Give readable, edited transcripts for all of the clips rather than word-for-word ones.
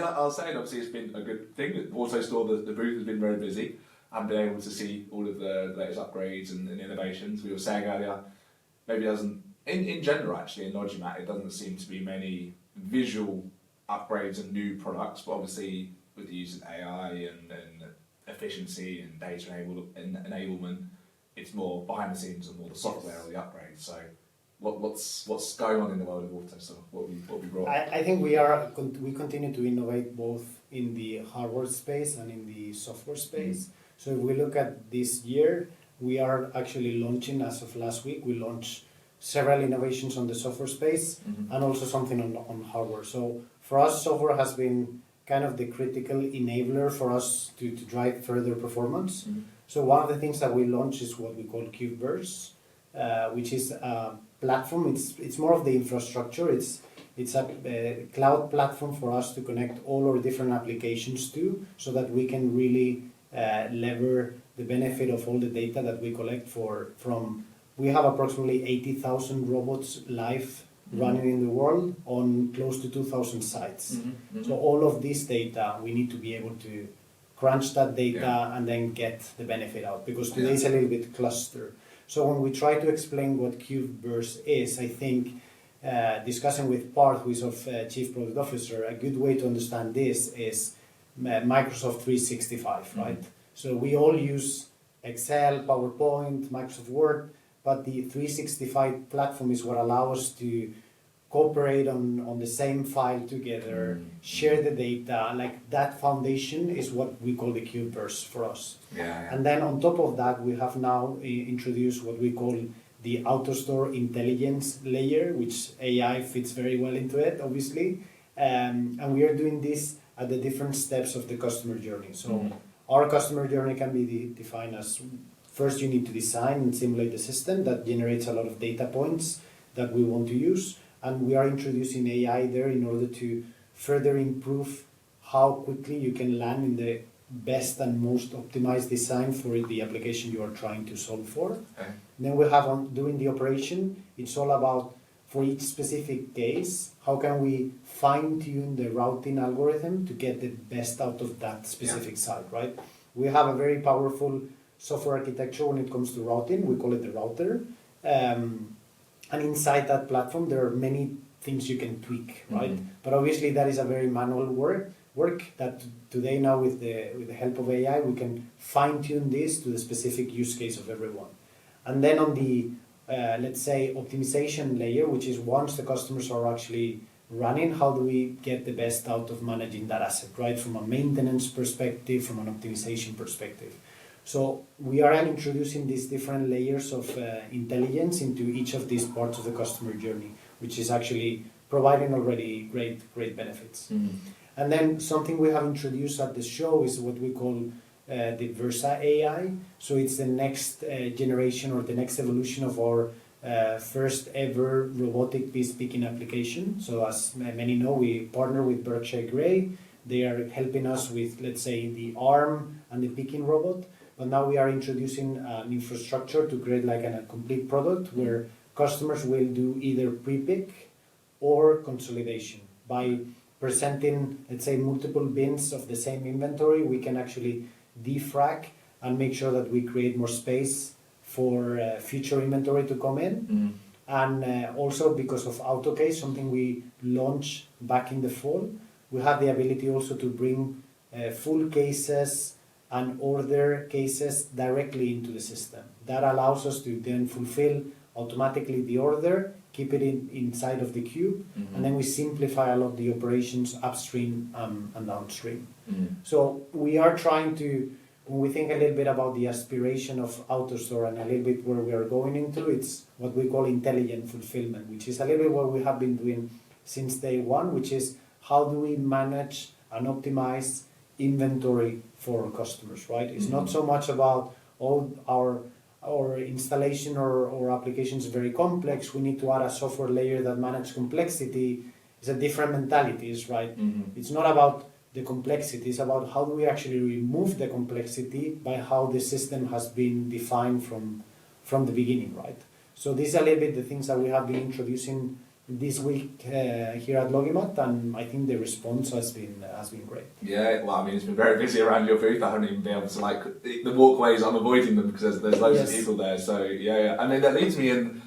like I was saying, obviously it's been a good thing. AutoStore, the booth has been very busy. I've been able to see all of the latest upgrades and innovations. We were saying earlier, maybe doesn't, in general actually, in Logimat, it doesn't seem to be many visual upgrades and new products, but obviously with the use of AI and efficiency and data enablement, it's more behind the scenes and more the software or the upgrades. So what's going on in the world of AutoStore? What we brought? I think we continue to innovate both in the hardware space and in the software space. So if we look at this year, we are actually launching, as of last week, we launched several innovations on the software space and also something on hardware. So for us, software has been kind of the critical enabler for us to drive further performance. So one of the things that we launched is what we call CubeVerse, which is a platform. It's more of the infrastructure. It's a cloud platform for us to connect all our different applications to, so that we can really lever the benefit of all the data that we collect from. We have approximately 80,000 robots live running in the world on close to 2,000 sites. So all of this data, we need to be able to crunch that data and then get the benefit out, because today it's a little bit clustered. So when we try to explain what CubeVerse is, I think discussing with Parth, who is our Chief Product Officer, a good way to understand this is Microsoft 365, right? So we all use Excel, PowerPoint, Microsoft Word, but the 365 platform is what allows us to cooperate on the same file together, share the data. Like that foundation is what we call the CubeVerse for us. And then on top of that, we have now introduced what we call the AutoStore intelligence layer, which AI fits very well into it, obviously. And we are doing this at the different steps of the customer journey. So our customer journey can be defined as, first you need to design and simulate the system that generates a lot of data points that we want to use. And we are introducing AI there in order to further improve how quickly you can land in the best and most optimized design for the application you are trying to solve for. Then we have on doing the operation, it's all about, for each specific case, how can we fine-tune the routing algorithm to get the best out of that specific site, right? We have a very powerful software architecture when it comes to routing. We call it the router. And inside that platform, there are many things you can tweak, right? But obviously that is a very manual work that today now with the help of AI, we can fine-tune this to the specific use case of everyone. And then on the let's say optimization layer, which is once the customers are actually running, how do we get the best out of managing that asset, right? From a maintenance perspective, from an optimization perspective. So we are introducing these different layers of intelligence into each of these parts of the customer journey, which is actually providing already great benefits. And then something we have introduced at the show is what we call the Versa AI. So it's the next generation or the next evolution of our first ever robotic piece picking application. So as many know, we partner with Berkshire Grey. They are helping us with, let's say, the arm and the picking robot. But now we are introducing an infrastructure to create like a complete product where customers will do either pre-pick or consolidation. By presenting, let's say, multiple bins of the same inventory, we can actually defrag and make sure that we create more space for future inventory to come in. And also because of AutoCase, something we launched back in the fall, we have the ability also to bring full cases and order cases directly into the system. That allows us to then fulfill automatically the order, keep it inside of the cube, and then we simplify a lot of the operations upstream and downstream. So we are trying to, when we think a little bit about the aspiration of AutoStore and a little bit where we are going into, it's what we call intelligent fulfillment, which is a little bit what we have been doing since day one, which is how do we manage and optimize inventory for our customers, right? It's not so much about all our installation or applications very complex. We need to add a software layer that manages complexity. It's a different mentality, right? It's not about the complexity. It's about how do we actually remove the complexity by how the system has been defined from the beginning, right? So these are a little bit the things that we have been introducing this week here at Logimat, and I think the response has been great. Yeah, well, I mean, it's been very busy around your booth. I haven't even been able to, like, the walkways, I'm avoiding them because there's loads of people there. So, yeah. I mean, that leads me in,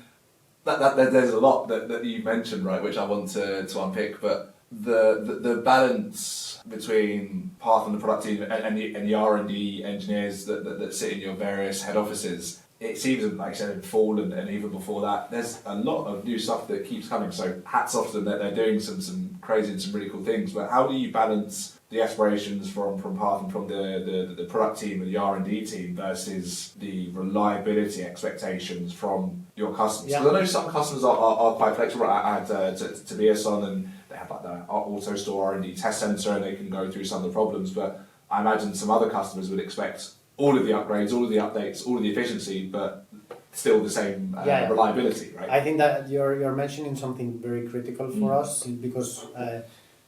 that there's a lot that you mentioned, right, which I want to unpick, but the balance between Path and the product team and the R&D engineers that sit in your various head offices, it seems, like I said, in fall and even before that, there's a lot of new stuff that keeps coming. So hats off to them, that they're doing some crazy and some really cool things. But how do you balance the aspirations from Path and from the product team and the R&D team versus the reliability expectations from your customers? Because I know some customers are quite flexible. I had Tobias on, and they have like the AutoStore R&D test center, and they can go through some of the problems. But I imagine some other customers would expect all of the upgrades, all of the updates, all of the efficiency, but still the same reliability, right? I think that you're mentioning something very critical for us, because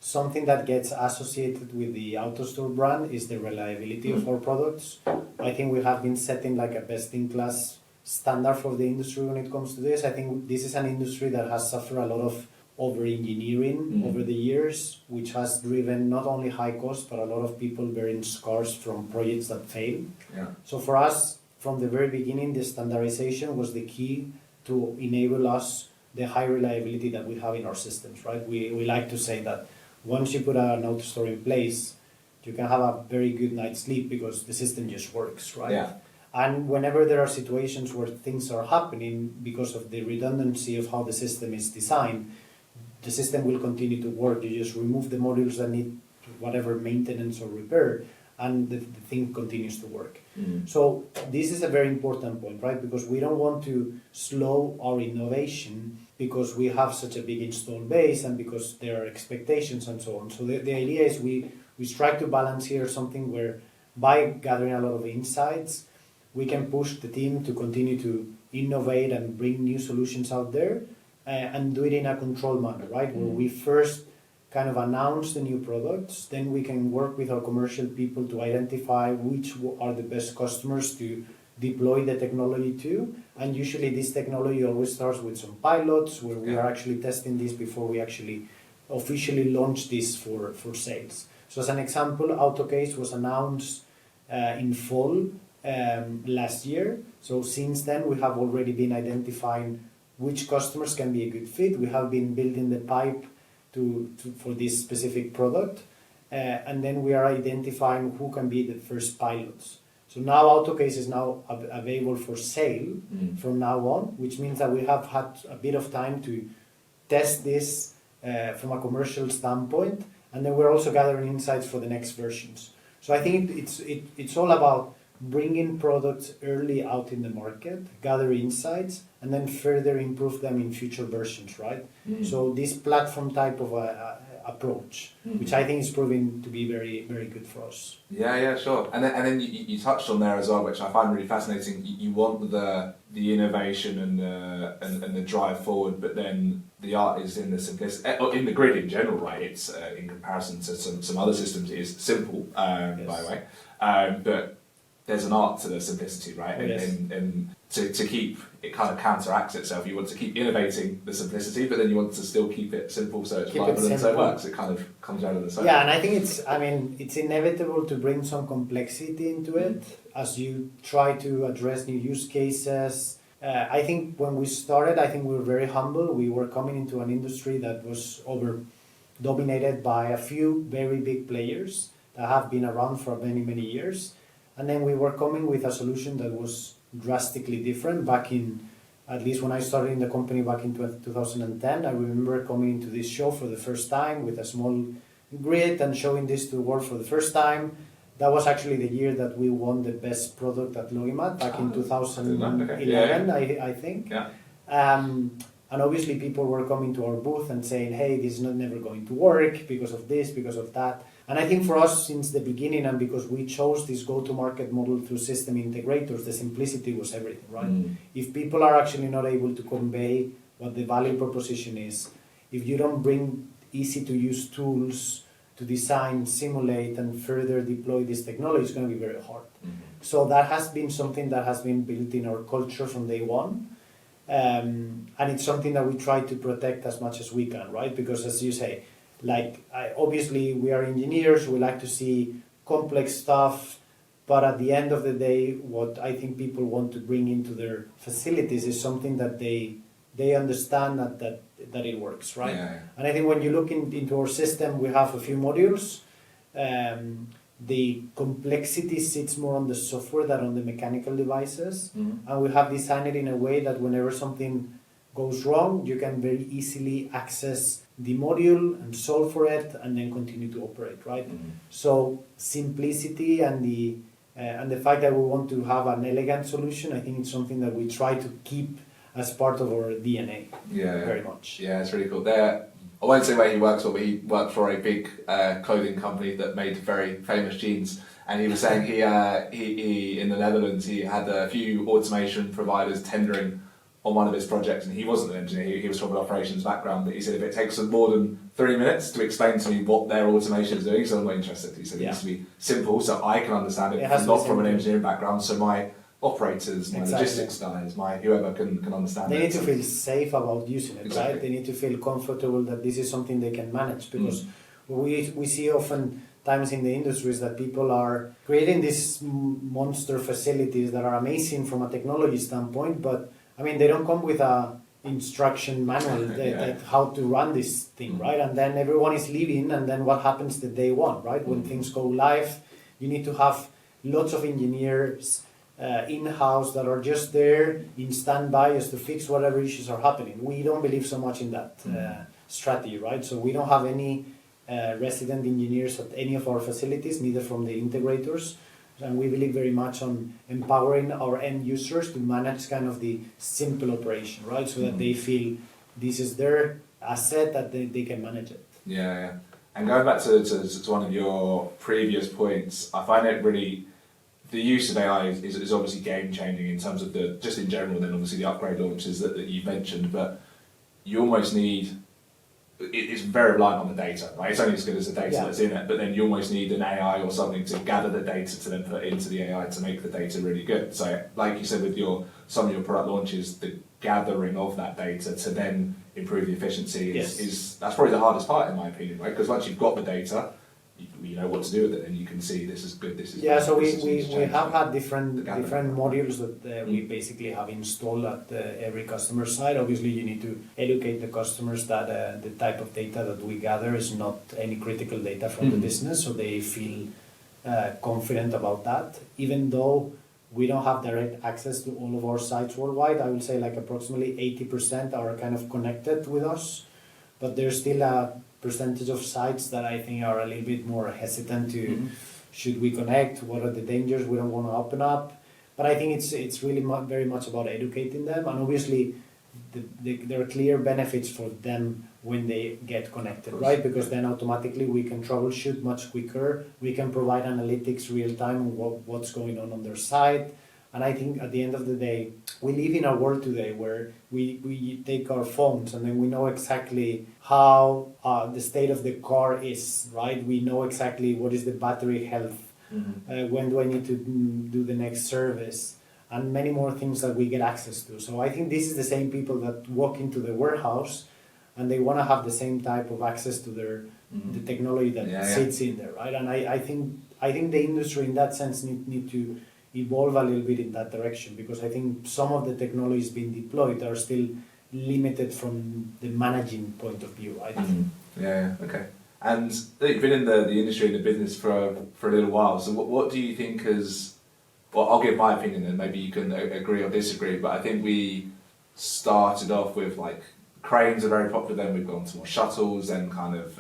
something that gets associated with the AutoStore brand is the reliability of our products. I think we have been setting like a best-in-class standard for the industry when it comes to this. I think this is an industry that has suffered a lot of over-engineering over the years, which has driven not only high cost, but a lot of people bearing scars from projects that fail. Yeah. So for us, from the very beginning, the standardization was the key to enable us the high reliability that we have in our systems, right? We like to say that once you put an AutoStore in place, you can have a very good night's sleep because the system just works, right? Yeah. And whenever there are situations where things are happening because of the redundancy of how the system is designed, the system will continue to work. You just remove the modules that need whatever maintenance or repair, and the thing continues to work. So this is a very important point, right? Because we don't want to slow our innovation because we have such a big install base and because there are expectations and so on. So the idea is we strive to balance here something where by gathering a lot of insights, we can push the team to continue to innovate and bring new solutions out there, and do it in a controlled manner, right? Where we first kind of announce the new products, then we can work with our commercial people to identify which are the best customers to deploy the technology to. And usually this technology always starts with some pilots where we are actually testing this before we actually officially launch this for sales. So as an example, AutoCase was announced in fall last year. So since then, we have already been identifying which customers can be a good fit. We have been building the pipe for this specific product, and then we are identifying who can be the first pilots. So now AutoCase is now available for sale from now on, which means that we have had a bit of time to test this from a commercial standpoint, and then we're also gathering insights for the next versions. So I think it's all about bringing products early out in the market, gather insights, and then further improve them in future versions, right? So this platform type of approach, which I think is proving to be very, very good for us. Yeah, sure. And then you touched on there as well, which I find really fascinating. You want the innovation and the drive forward, but then the art is in the simplicity, in the grid in general, right? It's in comparison to some other systems, it is simple, by the way. But there's an art to the simplicity, right? And to keep it kind of counteracts itself. You want to keep innovating the simplicity, but then you want to still keep it simple so it's reliable and so it works. It kind of comes out of the same. Yeah, and I think it's inevitable to bring some complexity into it as you try to address new use cases. I think when we started, I think we were very humble. We were coming into an industry that was dominated by a few very big players that have been around for many, many years. And then we were coming with a solution that was drastically different back in, at least when I started in the company back in 2010, I remember coming into this show for the first time with a small grid and showing this to the world for the first time. That was actually the year that we won the best product at Logimat back in 2011, I think. Yeah. And obviously people were coming to our booth and saying, hey, this is never going to work because of this, because of that. And I think for us, since the beginning, and because we chose this go-to-market model through system integrators, the simplicity was everything, right? If people are actually not able to convey what the value proposition is, if you don't bring easy-to-use tools to design, simulate, and further deploy this technology, it's going to be very hard. So that has been something that has been built in our culture from day one. And it's something that we try to protect as much as we can, right? Because as you say, obviously we are engineers, we like to see complex stuff, but at the end of the day, what I think people want to bring into their facilities is something that they understand that it works, right? Yeah. And I think when you look into our system, we have a few modules. The complexity sits more on the software than on the mechanical devices. Mm-hmm. And we have designed it in a way that whenever something goes wrong, you can very easily access the module and solve for it and then continue to operate, right? Mm-hmm. So simplicity and the fact that we want to have an elegant solution, I think it's something that we try to keep as part of our DNA. Yeah, very much. Yeah, it's really cool. I won't say where he works for, but he worked for a big clothing company that made very famous jeans. And he was saying he in the Netherlands, he had a few automation providers tendering on one of his projects, and he wasn't an engineer, he was from an operations background, but he said if it takes them more than 3 minutes to explain to me what their automation is doing, so I'm not interested. He said it needs to be simple so I can understand it, not from an engineering background, so my operators, my logistics guys, my whoever can understand it. They need to feel safe about using it, right? They need to feel comfortable that this is something they can manage, because we see often times in the industries that people are creating these monster facilities that are amazing from a technology standpoint, but I mean, they don't come with a instruction manual that how to run this thing, right? And then everyone is leaving, and then what happens the day one, right? When things go live, you need to have lots of engineers in-house that are just there in standby just to fix whatever issues are happening. We don't believe so much in that strategy, right? So we don't have any resident engineers at any of our facilities, neither from the integrators. And we believe very much on empowering our end users to manage kind of the simple operation, right? So that they feel this is their asset, that they can manage it. Yeah. And going back to one of your previous points, I find it really, the use of AI is obviously game changing in terms of just in general, then obviously the upgrade launches that you mentioned, but you almost need, it's very reliant on the data, right? It's only as good as the data that's in it, but then you almost need an AI or something to gather the data to then put into the AI to make the data really good. So like you said with some of your product launches, the gathering of that data to then improve the efficiency is that's probably the hardest part in my opinion, right? Because once you've got the data, you know what to do with it, and you can see this is good, this is bad, so we have had different modules that we basically have installed at every customer side. Obviously, you need to educate the customers that the type of data that we gather is not any critical data from the business, so they feel confident about that. Even though we don't have direct access to all of our sites worldwide, I will say like approximately 80% are kind of connected with us, but there's still a percentage of sites that I think are a little bit more hesitant to should we connect, what are the dangers we don't want to open up. But I think it's really very much about educating them, and obviously there are clear benefits for them when they get connected, right? Because then automatically we can troubleshoot much quicker, we can provide analytics real time on what's going on their site. And I think at the end of the day, we live in a world today where we take our phones and then we know exactly how the state of the car is, right? We know exactly what is the battery health, when do I need to do the next service, and many more things that we get access to. So I think this is the same people that walk into the warehouse and they want to have the same type of access to the technology that sits in there, right? And I think the industry in that sense need to evolve a little bit in that direction, because I think some of the technologies being deployed are still limited from the managing point of view, right? Okay. And you've been in the industry, in the business for a little while, so what do you think is, well, I'll give my opinion and maybe you can agree or disagree, but I think we started off with like cranes are very popular, then we've gone to more shuttles, then kind of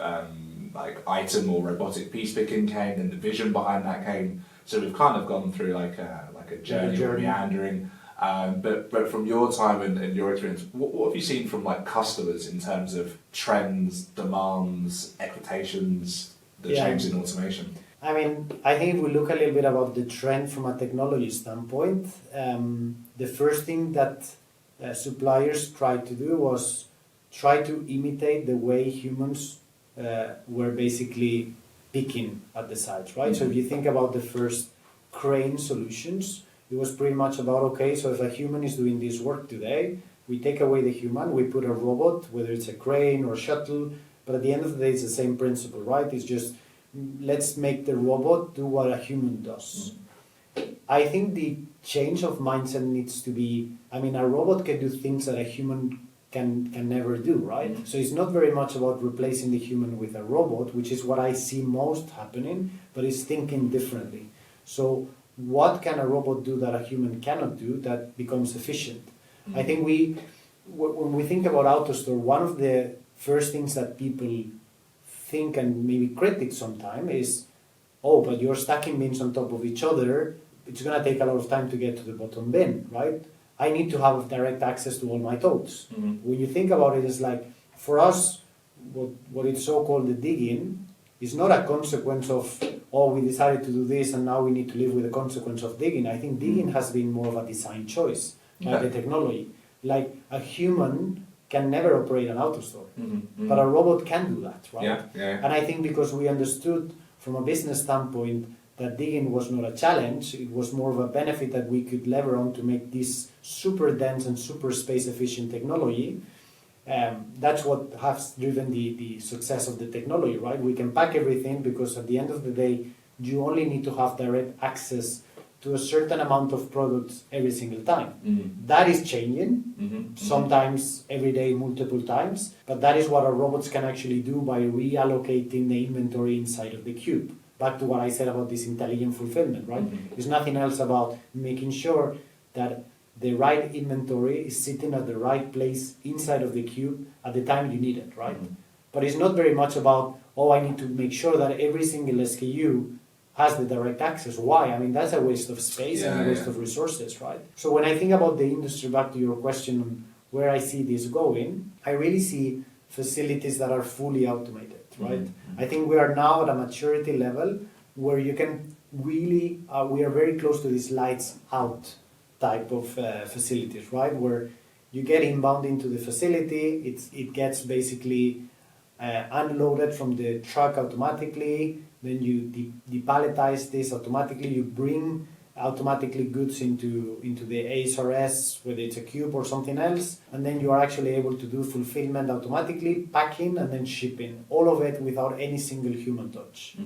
like item or robotic piece picking came, then the vision behind that came. So we've kind of gone through like a journey or meandering. But from your time and your experience, what have you seen from like customers in terms of trends, demands, expectations, the change in automation? I mean, I think if we look a little bit about the trend from a technology standpoint, the first thing that suppliers tried to do was try to imitate the way humans were basically picking at the sites, right? So if you think about the first crane solutions, it was pretty much about, okay, so if a human is doing this work today, we take away the human, we put a robot, whether it's a crane or shuttle, but at the end of the day, it's the same principle, right? It's just, let's make the robot do what a human does. I think the change of mindset needs to be, I mean, a robot can do things that a human can never do, right? So it's not very much about replacing the human with a robot, which is what I see most happening, but it's thinking differently. So what can a robot do that a human cannot do that becomes efficient? I think when we think about AutoStore, one of the first things that people think and maybe critic sometimes is, oh, but you're stacking bins on top of each other, it's going to take a lot of time to get to the bottom bin, right? I need to have direct access to all my totes. When you think about it, it's like, for us, what it's so-called the digging is not a consequence of, oh, we decided to do this and now we need to live with the consequence of digging. I think digging has been more of a design choice by the technology. Like, a human can never operate an AutoStore, but a robot can do that, right? Yeah. And I think because we understood from a business standpoint that digging was not a challenge, it was more of a benefit that we could lever on to make this super dense and super space efficient technology. That's what has driven the success of the technology, right? We can pack everything because at the end of the day, you only need to have direct access to a certain amount of products every single time. That is changing, sometimes every day, multiple times, but that is what our robots can actually do by reallocating the inventory inside of the cube. Back to what I said about this intelligent fulfillment, right? It's nothing else about making sure that the right inventory is sitting at the right place inside of the cube at the time you need it, right? But it's not very much about, oh, I need to make sure that every single SKU has the direct access. Why? I mean, that's a waste of space and a waste of resources, right? So when I think about the industry, back to your question on where I see this going, I really see facilities that are fully automated, right? I think we are now at a maturity level where you can really, we are very close to this lights out type of facilities, right? Where you get inbound into the facility, it gets basically unloaded from the truck automatically, then you depalletize this automatically, you bring automatically goods into the ASRS, whether it's a cube or something else, and then you are actually able to do fulfillment automatically, packing and then shipping, all of it without any single human touch.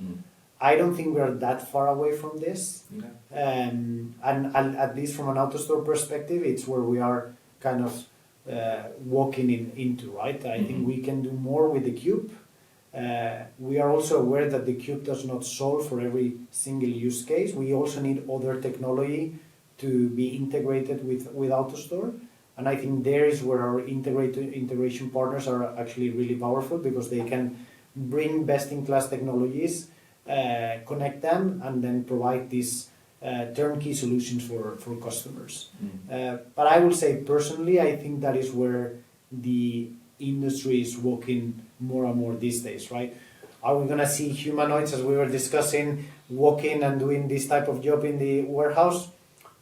I don't think we're that far away from this, and at least from an AutoStore perspective, it's where we are kind of walking into, right? I think we can do more with the cube. We are also aware that the cube does not solve for every single use case. We also need other technology to be integrated with AutoStore. And I think there is where our integration partners are actually really powerful because they can bring best-in-class technologies, connect them, and then provide these turnkey solutions for customers. But I will say personally, I think that is where the industry is walking more and more these days, right? Are we going to see humanoids, as we were discussing, walking and doing this type of job in the warehouse?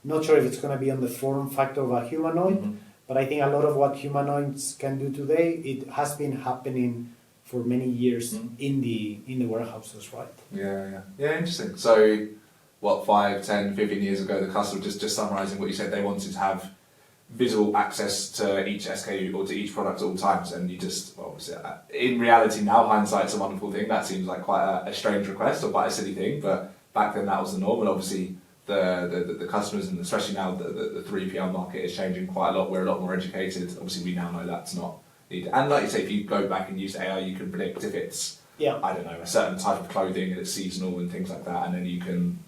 Not sure if it's going to be on the form factor of a humanoid, but I think a lot of what humanoids can do today, it has been happening for many years in the warehouses, right? Yeah, interesting. So, what, 5, 10, 15 years ago, the customer, just summarising what you said, they wanted to have visual access to each SKU or to each product at all times, and you just, well, in reality now, hindsight's a wonderful thing. That seems like quite a strange request or quite a silly thing, but back then that was the norm, and obviously the customers, and especially now the 3PL market is changing quite a lot. We're a lot more educated. Obviously we now know that's not needed. And like you say, if you go back and use AI, you can predict if it's, I don't know, a certain type of clothing and it's seasonal and things like that, and then you can,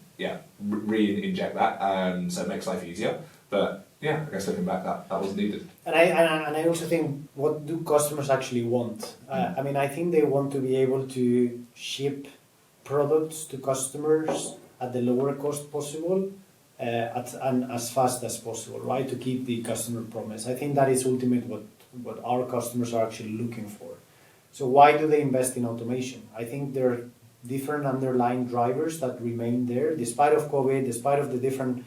re-inject that, so it makes life easier. But yeah, I guess looking back, that wasn't needed. And I also think, what do customers actually want? I mean, I think they want to be able to ship products to customers at the lower cost possible and as fast as possible, right? To keep the customer promise. I think that is ultimately what our customers are actually looking for. So why do they invest in automation? I think there are different underlying drivers that remain there, despite of COVID, despite of the different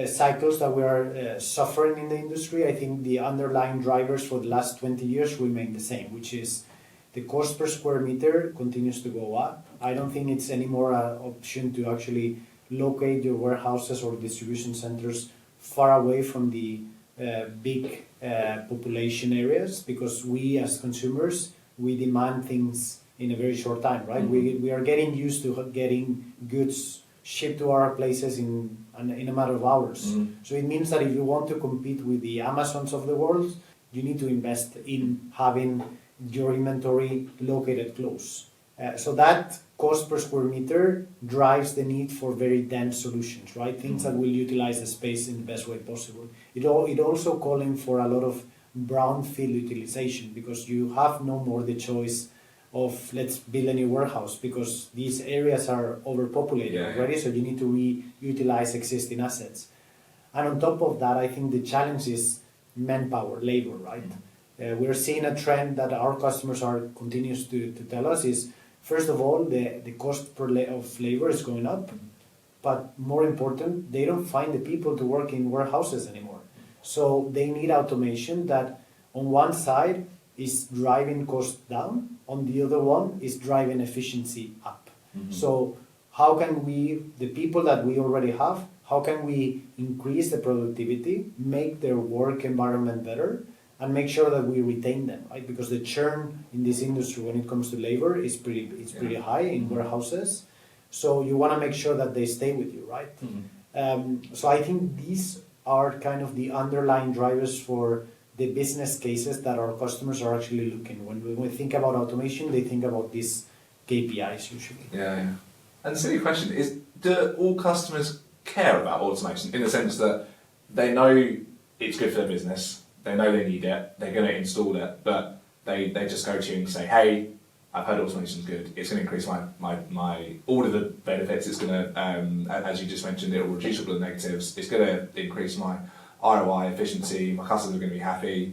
cycles that we are suffering in the industry. I think the underlying drivers for the last 20 years remain the same, which is the cost per square meter continues to go up. I don't think it's anymore an option to actually locate your warehouses or distribution centers far away from the big population areas, because we as consumers, we demand things in a very short time, right? We are getting used to getting goods shipped to our places in a matter of hours. So it means that if you want to compete with the Amazons of the world, you need to invest in having your inventory located close. So that cost per square meter drives the need for very dense solutions, right? Things that will utilize the space in the best way possible. It also calling for a lot of brownfield utilization, because you have no more the choice of let's build a new warehouse, because these areas are overpopulated already, so you need to reutilize existing assets. And on top of that, I think the challenge is manpower, labor, right? We're seeing a trend that our customers continues to tell us is, first of all, the cost of labor is going up, but more important, they don't find the people to work in warehouses anymore. So they need automation that on one side is driving costs down, on the other one is driving efficiency up. So how can we, the people that we already have, how can we increase the productivity, make their work environment better, and make sure that we retain them, right? Because the churn in this industry when it comes to labor is pretty high in warehouses. So you want to make sure that they stay with you, right? So I think these are kind of the underlying drivers for the business cases that our customers are actually looking. When we think about automation, they think about these KPIs usually. Yeah. And silly question is, do all customers care about automation in the sense that they know it's good for their business, they know they need it, they're going to install it, but they just go to you and say, hey, I've heard automation's good, it's going to increase my all of the benefits, it's going to, as you just mentioned, it will reduce all the negatives, it's going to increase my ROI, efficiency, my customers are going to be happy,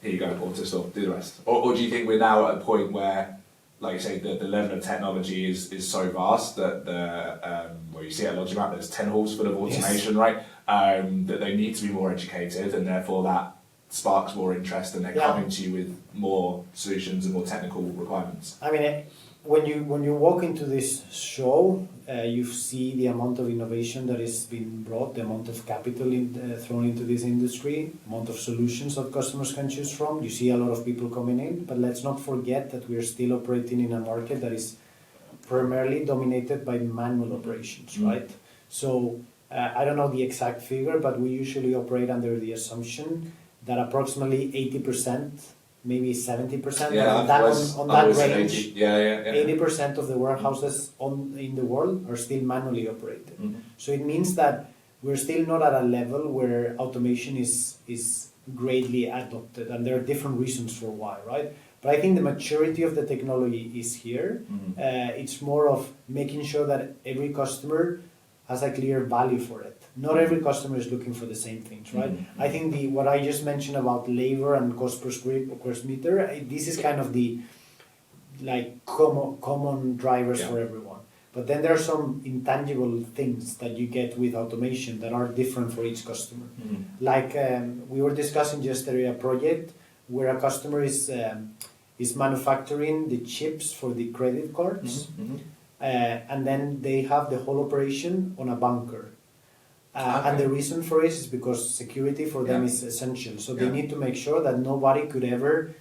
here you go, AutoStore, do the rest. Or do you think we're now at a point where, like you say, the level of technology is so vast that well, you see at Logimap, there's 10 halls full of automation, right? That they need to be more educated, and therefore that sparks more interest, and they're coming to you with more solutions and more technical requirements. I mean, when you walk into this show, you see the amount of innovation that is being brought, the amount of capital thrown into this industry, amount of solutions that customers can choose from. You see a lot of people coming in, but let's not forget that we are still operating in a market that is primarily dominated by manual operations, right? So I don't know the exact figure, but we usually operate under the assumption that approximately 80%, maybe 70%, on that range, 80% of the warehouses in the world are still manually operated. So it means that we're still not at a level where automation is greatly adopted, and there are different reasons for why, right? But I think the maturity of the technology is here. It's more of making sure that every customer has a clear value for it. Not every customer is looking for the same things, right? I think what I just mentioned about labor and cost per square meter, this is kind of the common drivers for everyone. But then there are some intangible things that you get with automation that are different for each customer. Like we were discussing yesterday a project where a customer is manufacturing the chips for the credit cards, and then they have the whole operation on a bunker. And the reason for it is because security for them is essential. So they need to make sure that nobody could ever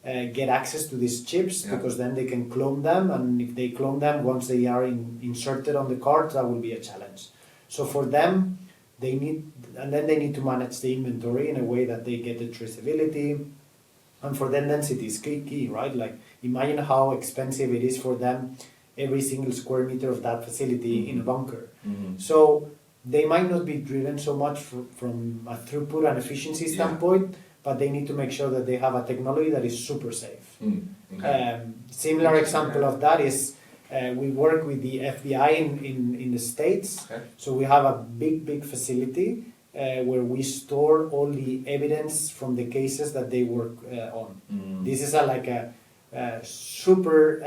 get access to these chips, because then they can clone them, and if they clone them, once they are inserted on the card, that will be a challenge. So for them, they need to manage the inventory in a way that they get the traceability, and for them density is key, right? Like imagine how expensive it is for them every single square meter of that facility in a bunker. So they might not be driven so much from a throughput and efficiency standpoint, but they need to make sure that they have a technology that is super safe. Similar example of that is we work with the FBI in the States. So we have a big facility where we store all the evidence from the cases that they work on. This is a super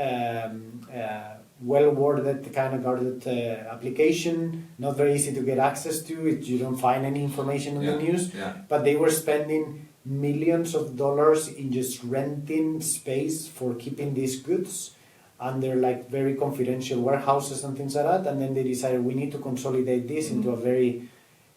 well-worded, kind of guarded application, not very easy to get access to. You don't find any information in the news, but they were spending millions of dollars in just renting space for keeping these goods, and they're like very confidential warehouses and things like that, and then they decided we need to consolidate this into a very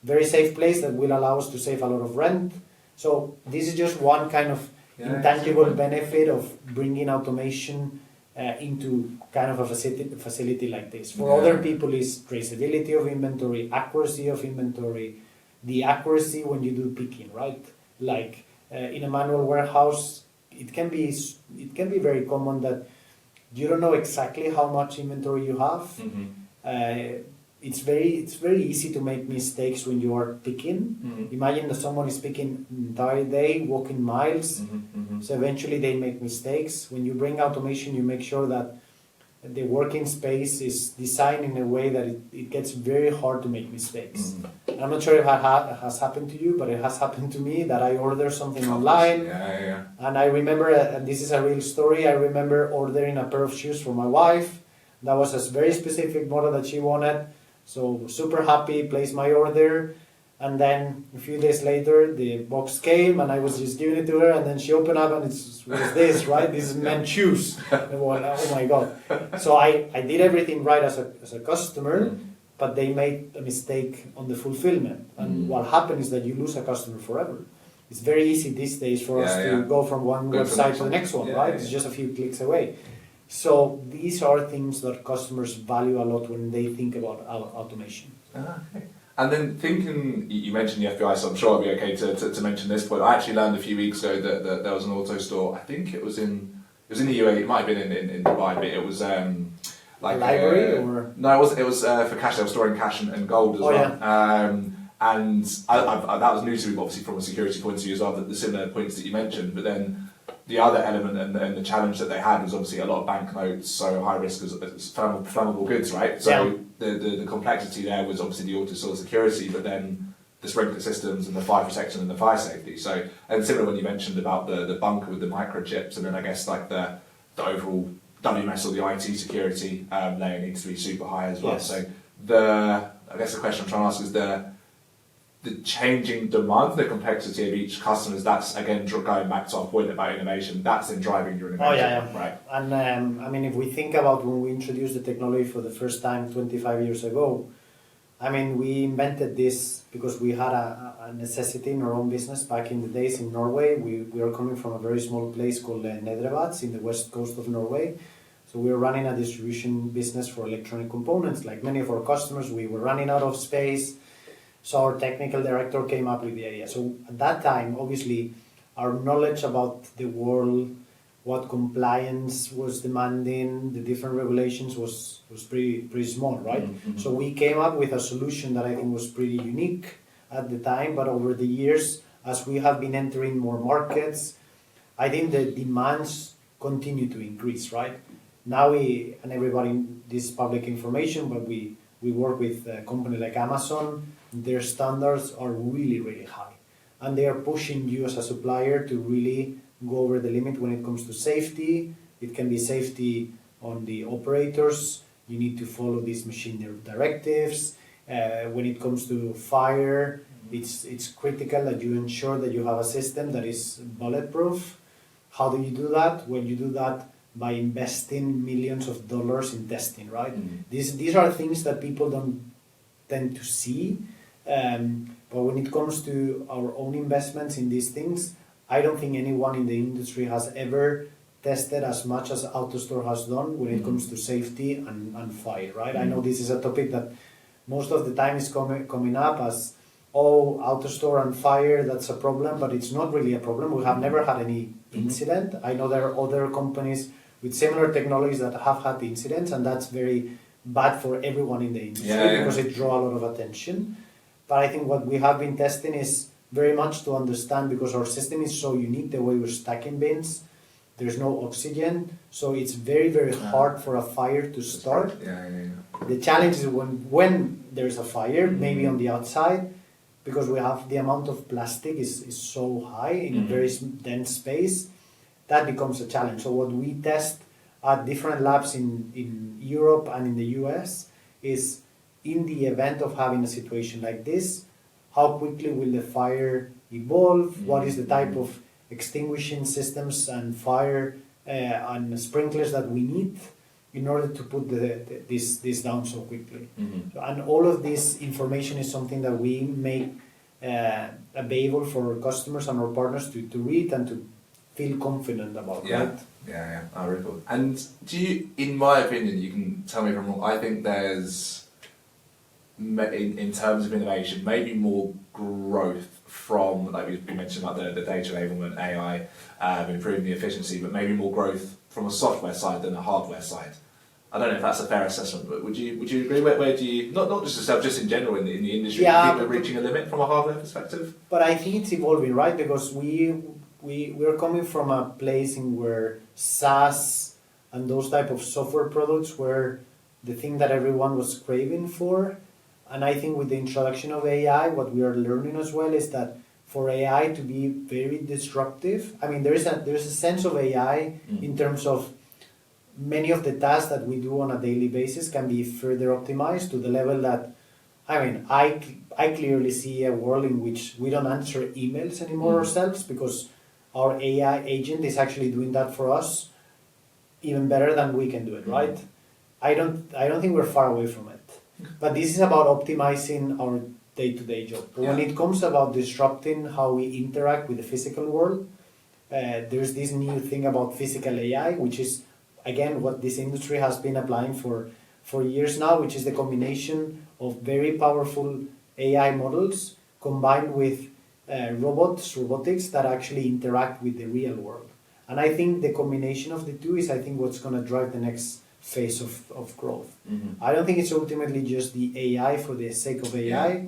very safe place that will allow us to save a lot of rent. So this is just one kind of intangible benefit of bringing automation into kind of a facility like this. For other people, is traceability of inventory, accuracy of inventory, the accuracy when you do picking, right? Like in a manual warehouse, it can be very common that you don't know exactly how much inventory you have. It's very easy to make mistakes when you are picking. Imagine that someone is picking the entire day, walking miles. So eventually they make mistakes. When you bring automation, you make sure that the working space is designed in a way that it gets very hard to make mistakes. I'm not sure if it has happened to you, but it has happened to me that I order something online. And I remember, and this is a real story, I remember ordering a pair of shoes for my wife. That was a very specific model that she wanted. So super happy, placed my order. And then a few days later, the box came and I was just giving it to her. And then she opened up and what is this, right? This is men's shoes. And went, oh my God. So I did everything right as a customer, but they made a mistake on the fulfillment. And what happened is that you lose a customer forever. It's very easy these days for us to go from one website to the next one, right? It's just a few clicks away. So these are things that customers value a lot when they think about automation. Okay. And then thinking, you mentioned the FBI, so I'm sure I'll be okay to mention this, but I actually learned a few weeks ago that there was an AutoStore, I think it was in the UAE, it might have been in Dubai, but it was like a library or? No, it was for cash, they were storing cash and gold as well. Yeah. And that was new to me, obviously, from a security point of view as well, the similar points that you mentioned, but then the other element and the challenge that they had was obviously a lot of banknotes, so high risk as flammable goods, right? So the complexity there was obviously the AutoStore security, but then the sprinkler systems and the fire protection and the fire safety. So, and similar when you mentioned about the bunker with the microchips, and then I guess like the overall WMS or the IT security layer needs to be super high as well. Yes. So I guess the question I'm trying to ask is the changing demand, the complexity of each customer, that's again going back to our point about innovation, that's in driving your innovation, right? And I mean, if we think about when we introduced the technology for the first time 25 years ago, I mean, we invented this because we had a necessity in our own business back in the days in Norway. We are coming from a very small place called Nedrevats in the west coast of Norway. So we were running a distribution business for electronic components. Like many of our customers, we were running out of space. So our technical director came up with the idea. So at that time, obviously, our knowledge about the world, what compliance was demanding, the different regulations was pretty small, right? So we came up with a solution that I think was pretty unique at the time, but over the years, as we have been entering more markets, I think the demands continue to increase, right? Now and everybody, this is public information, but we work with a company like Amazon. Their standards are really, really high. And they are pushing you as a supplier to really go over the limit when it comes to safety. It can be safety on the operators. You need to follow these machine directives. When it comes to fire, it's critical that you ensure that you have a system that is bulletproof. How do you do that? Well, you do that by investing millions of dollars in testing, right? These are things that people don't tend to see. But when it comes to our own investments in these things, I don't think anyone in the industry has ever tested as much as AutoStore has done when it comes to safety and fire, right? I know this is a topic that most of the time is coming up as, oh, AutoStore and fire, that's a problem, but it's not really a problem. We have never had any incident. I know there are other companies with similar technologies that have had incidents, and that's very bad for everyone in the industry because it draws a lot of attention. But I think what we have been testing is very much to understand, because our system is so unique, the way we're stacking bins, there's no oxygen, so it's very, very hard for a fire to start. The challenge is when there's a fire, maybe on the outside, because we have the amount of plastic is so high in a very dense space, that becomes a challenge. So what we test at different labs in Europe and in the US is, in the event of having a situation like this, how quickly will the fire evolve? What is the type of extinguishing systems and fire and sprinklers that we need in order to put this down so quickly. Mm-hmm. And all of this information is something that we make available for our customers and our partners to read and to feel confident about, Yeah. right? Yeah. Oh, really cool. And do you, in my opinion, you can tell me if I'm wrong, I think there's, in terms of innovation, maybe more growth from, like we mentioned, like the data enablement, AI, improving the efficiency, but maybe more growth from a software side than a hardware side. I don't know if that's a fair assessment, but would you agree? Where do you, not just yourself, just in general in the industry, Yeah, do you think we're reaching a limit from a hardware perspective? But I think it's evolving, right? Because we're coming from a place in where SaaS and those type of software products were the thing that everyone was craving for. And I think with the introduction of AI, what we are learning as well is that for AI to be very disruptive, I mean, there's a sense of AI in terms of many of the tasks that we do on a daily basis can be further optimized to the level that, I mean, I clearly see a world in which we don't answer emails anymore ourselves because our AI agent is actually doing that for us even better than we can do it, right? I don't think we're far away from it. But this is about optimizing our day-to-day job. But when it comes about disrupting how we interact with the physical world, there's this new thing about physical AI, which is, again, what this industry has been applying for years now, which is the combination of very powerful AI models combined with robotics that actually interact with the real world. And I think the combination of the two is, I think, what's going to drive the next phase of growth. I don't think it's ultimately just the AI for the sake of AI.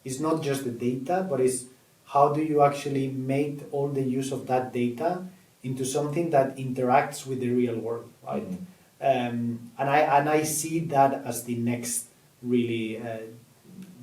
It's not just the data, but it's how do you actually make all the use of that data into something that interacts with the real world, right? And I see that as the next really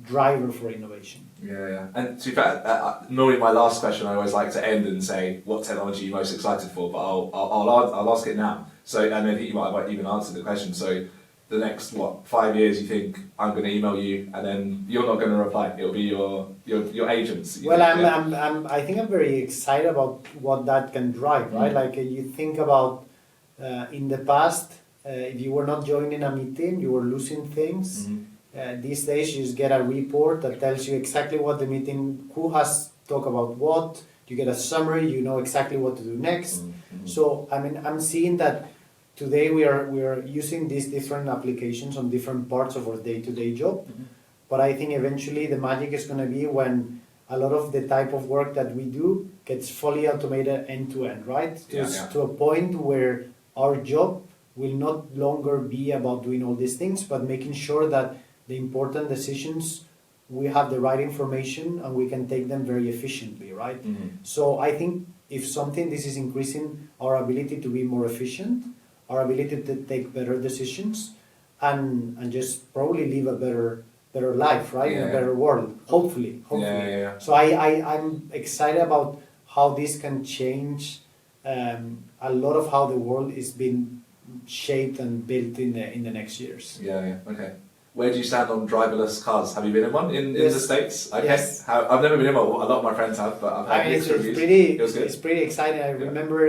driver for innovation. Yeah. And to be fair, normally my last question I always like to end and say, what technology are you most excited for? But I'll ask it now. So, and I think you might even answer the question. So, the next 5 years, you think I'm going to email you, and then you're not going to reply. It'll be your agents. Well, I think I'm very excited about what that can drive, right? Like you think about in the past, if you were not joining a meeting, you were losing things. These days, you just get a report that tells you exactly what the meeting, who has talked about what. You get a summary. You know exactly what to do next. So, I mean, I'm seeing that. Today we are using these different applications on different parts of our day-to-day job, but I think eventually the magic is going to be when a lot of the type of work that we do gets fully automated end to end, right? To a point where our job will not longer be about doing all these things, but making sure that the important decisions, we have the right information and we can take them very efficiently, right? So I think if something, this is increasing our ability to be more efficient, our ability to take better decisions, and just probably live a better life, right? In a better world, hopefully. So I'm excited about how this can change a lot of how the world is being shaped and built in the next years. Okay. Where do you stand on driverless cars? Have you been in one in the States? Okay. Yes. I've never been in one. A lot of my friends have, but I've had mixed reviews. It's pretty exciting. I remember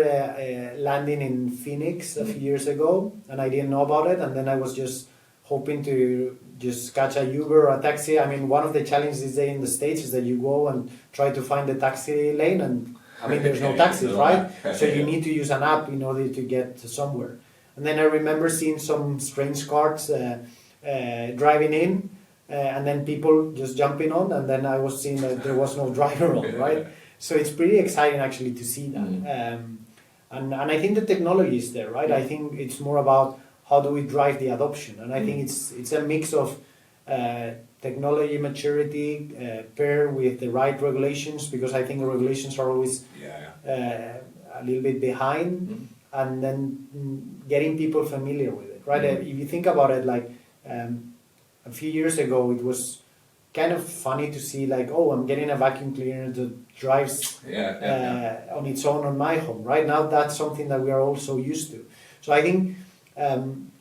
landing in Phoenix a few years ago, and I didn't know about it, and then I was just hoping to just catch a Uber or a taxi. I mean, one of the challenges in the States is that you go and try to find the taxi lane, and I mean, there's no taxis, right? So you need to use an app in order to get somewhere. And then I remember seeing some strange carts driving in, and then people just jumping on, and then I was seeing that there was no driver on, right? So it's pretty exciting actually to see that. And I think the technology is there, right? I think it's more about how do we drive the adoption, and I think it's a mix of technology maturity paired with the right regulations, because I think regulations are always a little bit behind, and then getting people familiar with it, right? If you think about it, like a few years ago, it was kind of funny to see, like, oh, I'm getting a vacuum cleaner that drives on its own on my home. Right now, that's something that we are also used to. So I think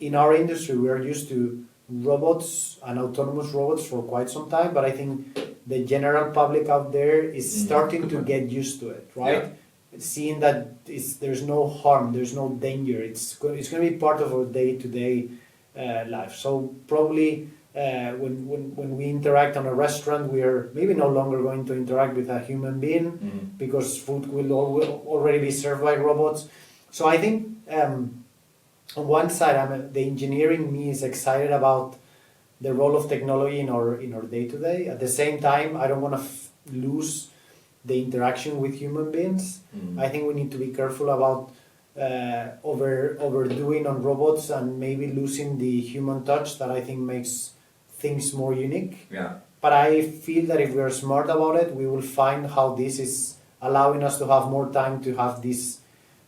in our industry, we are used to robots and autonomous robots for quite some time, but I think the general public out there is starting to get used to it, right? seeing that there's no harm, there's no danger. It's going to be part of our day-to-day life. So probably when we interact on a restaurant, we are maybe no longer going to interact with a human being because food will already be served by robots. So I think on one side, the engineering me is excited about the role of technology in our day-to-day. At the same time, I don't want to lose the interaction with human beings. I think we need to be careful about overdoing on robots and maybe losing the human touch that I think makes things more unique. Yeah. But I feel that if we are smart about it, we will find how this is allowing us to have more time to have this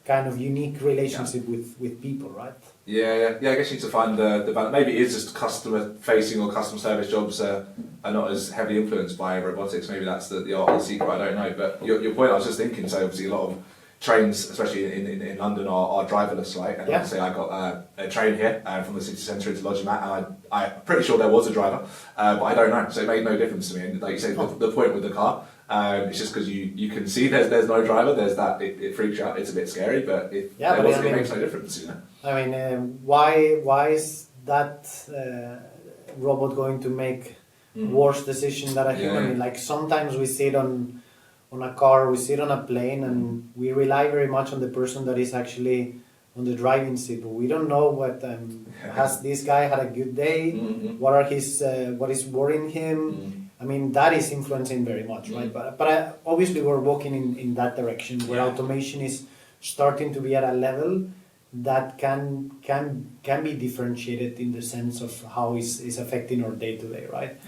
kind of unique relationship with people, right? Yeah. I guess you need to find the balance. Maybe it is just customer facing or customer service jobs are not as heavily influenced by robotics. Maybe that's the art of the secret. I don't know. But your point, I was just thinking. So obviously a lot of trains, especially in London, are driverless, right? And obviously I got a train here from the city centre into Logimat, and I'm pretty sure there was a driver, but I don't know. So it made no difference to me. And like you say, the point with the car. It's just because you can see there's no driver. There's that it freaks you out. It's a bit scary, but it makes no difference, you know. I mean, why is that robot going to make worse decision than a human? I mean, like sometimes we sit on a car, we sit on a plane, and we rely very much on the person that is actually on the driving seat. But we don't know what has this guy had a good day. What are what is worrying him? I mean, that is influencing very much, right? But obviously we're walking in that direction where automation is starting to be at a level that can be differentiated in the sense of how is affecting our day-to-day, right?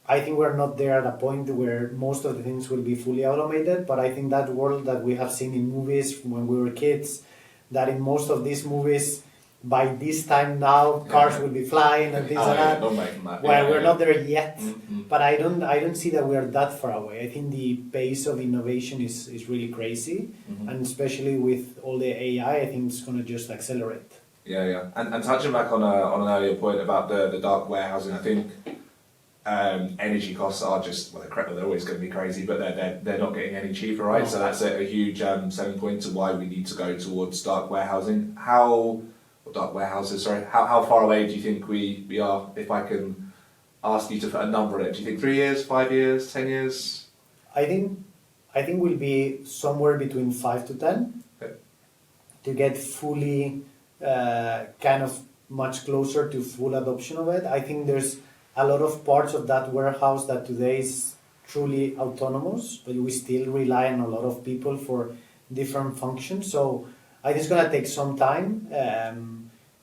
I think we're not there at a point where most of the things will be fully automated, but I think that world that we have seen in movies when we were kids, that in most of these movies, by this time now, cars will be flying and things like that. Well, we're not there yet, but I don't see that we are that far away. I think the pace of innovation is really crazy, and especially with all the AI, I think it's going to just accelerate. Yeah. And touching back on an earlier point about the dark warehousing, I think energy costs are just, they're always going to be crazy, but they're not getting any cheaper, right? So that's a huge selling point to why we need to go towards dark warehousing. Dark warehouses, sorry. How far away do you think we are? If I can ask you to put a number on it, do you think 3 years, 5 years, 10 years? I think we'll be somewhere between 5 to 10 to get fully kind of much closer to full adoption of it. I think there's a lot of parts of that warehouse that today is truly autonomous, but we still rely on a lot of people for different functions. So I think it's going to take some time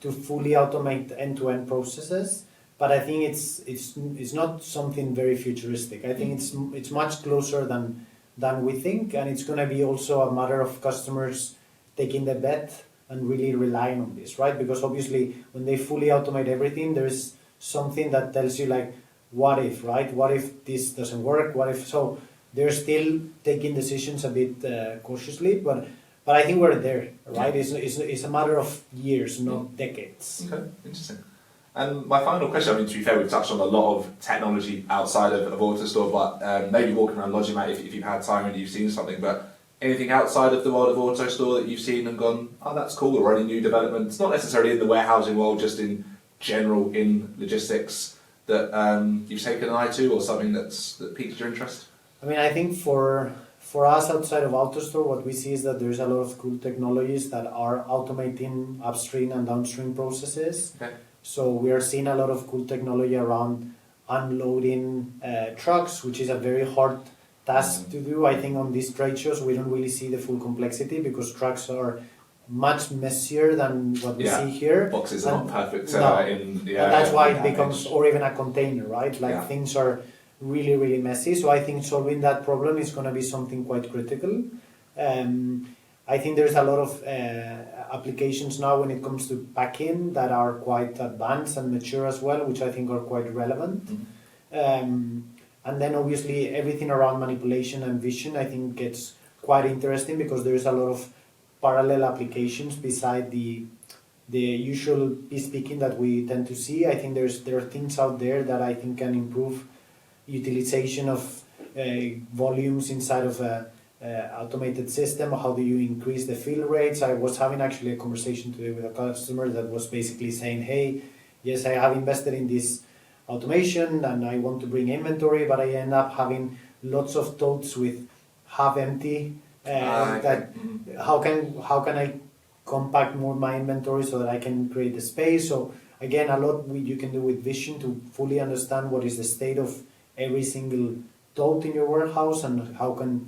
to fully automate end-to-end processes, but I think it's not something very futuristic. I think it's much closer than we think, and it's going to be also a matter of customers taking the bet and really relying on this, right? Because obviously when they fully automate everything, there's something that tells you like, what if, right? What if this doesn't work? What if? So they're still taking decisions a bit cautiously, but I think we're there, right? It's a matter of years, not decades. Okay, interesting. And my final question, I mean, to be fair, we've touched on a lot of technology outside of AutoStore, but maybe walking around Logimat if you've had time and you've seen something, but anything outside of the world of AutoStore that you've seen and gone, oh, that's cool, or any new developments, not necessarily in the warehousing world, just in general in logistics that you've taken an eye to, or something that piqued your interest? I mean, I think for us outside of AutoStore, what we see is that there's a lot of cool technologies that are automating upstream and downstream processes. Okay. So we are seeing a lot of cool technology around unloading trucks, which is a very hard task to do. I think on these trade shows, we don't really see the full complexity because trucks are much messier than what we see here. Boxes are not perfect. And that's why it becomes, or even a container, right? Like things are really, really messy. So I think solving that problem is going to be something quite critical. I think there's a lot of applications now when it comes to packing that are quite advanced and mature as well, which I think are quite relevant. And then obviously everything around manipulation and vision I think gets quite interesting because there's a lot of parallel applications beside the usual piece picking that we tend to see. I think there are things out there that I think can improve utilization of volumes inside of a automated system? How do you increase the fill rates? I was having actually a conversation today with a customer that was basically saying, hey, yes, I have invested in this automation and I want to bring inventory, but I end up having lots of totes with half empty. How can I compact more my inventory so that I can create the space? So again, a lot you can do with vision to fully understand what is the state of every single tote in your warehouse and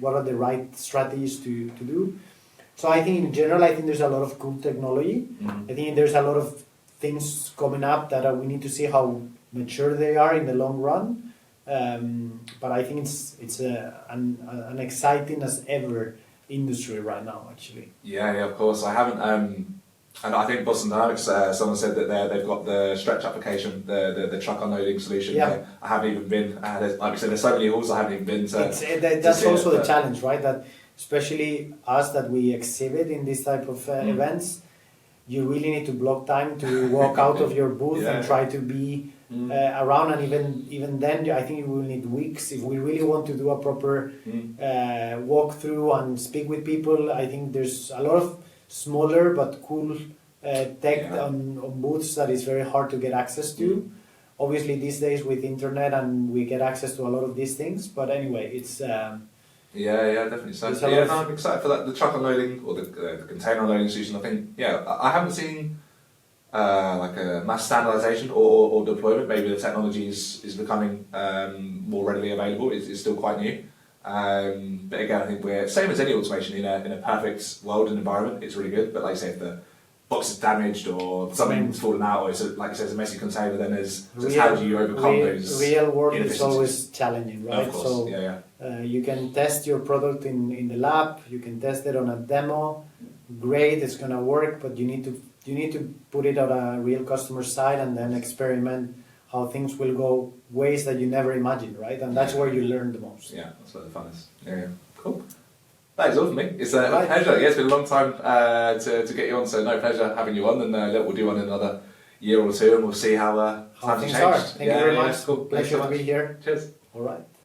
what are the right strategies to do. So I think in general, I think there's a lot of cool technology. I think there's a lot of things coming up that we need to see how mature they are in the long run. But I think it's an exciting as ever industry right now, actually. Yeah, of course. I haven't, and I think Boston Dynamics, someone said that they've got the stretch application, the truck unloading solution. Yeah. I haven't even been, like we said, there's so many halls I haven't even been to. That's also the challenge, right? That especially us that we exhibit in this type of events, you really need to block time to walk out of your booth and try to be around, and even then I think you will need weeks if we really want to do a proper walkthrough and speak with people. I think there's a lot of smaller but cool tech on booths that is very hard to get access to. Obviously these days with internet and we get access to a lot of these things, but anyway, it's definitely. So I'm excited for that. The truck unloading or the container unloading solution. I think I haven't seen like a mass standardization or deployment. Maybe the technology is becoming more readily available. It's still quite new. But again, I think we're same as any automation in a perfect world and environment. It's really good. But like I say, if the box is damaged or something's fallen out, or it's like you say, it's a messy container, then there's how do you overcome those? Real world is always challenging, right? Of course. So you can test your product in the lab. You can test it on a demo. Great, it's gonna work, but you need to put it on a real customer side and then experiment how things will go ways that you never imagined, right? And that's where you learn the most. Yeah, that's where the fun is. Yeah. Cool. That is all for me. It's a pleasure. Yeah, it's been a long time to get you on, so no pleasure having you on, and we'll do one in another year or two, and we'll see how things changed. are. Thank you very much. Cool. Pleasure to be here. Cheers. All right.